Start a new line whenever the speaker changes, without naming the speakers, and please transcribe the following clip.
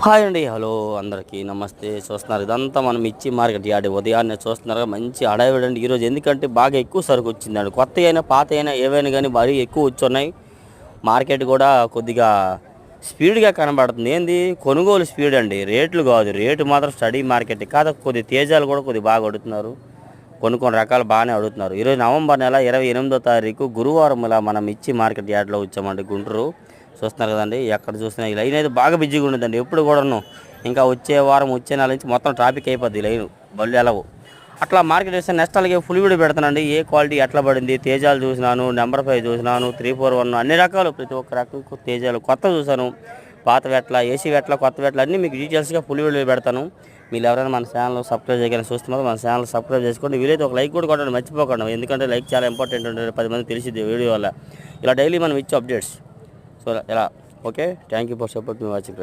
Hi అండి, hello అందరికీ నమస్తే. చూస్తున్నారు ఇదంతా మనం మిర్చి మార్కెట్ యార్డ్. ఉదయాన్నే చూస్తున్నారు మంచి హడావిడి అండి ఈరోజు. ఎందుకంటే బాగా ఎక్కువ సరుకు వచ్చిందండి. కొత్త అయినా పాత అయినా ఏవైనా కానీ మరీ ఎక్కువ వచ్చున్నాయి. మార్కెట్ కూడా కొద్దిగా స్పీడ్గా కనబడుతుంది. ఏంది కొనుగోలు స్పీడ్ అండి, రేట్లు కాదు. రేటు మాత్రం స్టడీ మార్కెట్ కాదు. కొద్ది తేజాలు కూడా కొద్దిగా బాగా అడుగుతున్నారు. కొన్ని రకాలు బాగానే అడుగుతున్నారు. ఈరోజు నవంబర్ నెల 28వ తారీఖు గురువారం ఇలా మనం మిర్చి మార్కెట్ యార్డ్లో వచ్చామండి, గుంటూరు. చూస్తున్నారు కదండి, ఎక్కడ చూసినా ఈ లైన్ అయితే బాగా బిజీగా ఉండదండి ఎప్పుడు కూడాను. ఇంకా వచ్చే వారం వచ్చే నెల నుంచి మొత్తం ట్రాఫిక్ అయిపోద్ది లైన్, బళ్ళు ఎలవు. అట్లా మార్కెట్ వేస్తే నెక్స్ట్ అలాగే ఫుల్ వీడియో పెడతానండి. ఏ క్వాలిటీ ఎట్లా పడింది, తేజాలు చూసినాను, నెంబర్ 5 చూసినాను, 341 అన్ని రకాలు, ప్రతి ఒక్క రకం తేజాలు కొత్త చూసాను. పాత వెట్ల, ఏసీ వెట్ల, కొత్త వెట్ల అన్నీ మీకు డీటెయిల్స్గా ఫుల్ వీడియో పెడతాను. మీరు ఎవరైనా మన ఛానల్ సబ్స్క్రైబ్ చేయగానే చూస్తున్నారు, మన ఛానల్ సబ్స్క్రైబ్ చేసుకోండి. వీలైతే ఒక లైక్ కూడా కొట్టండి, మర్చిపోకండి. ఎందుకంటే లైక్ చాలా ఇంపార్టెంట్ ఉంటుంది, 10 మంది తెలిసింది వీడియో వల్ల. ఇలా డైలీ మనం ఇచ్చే అప్డేట్స్. సో ఇలా okay, thank you for support me watching.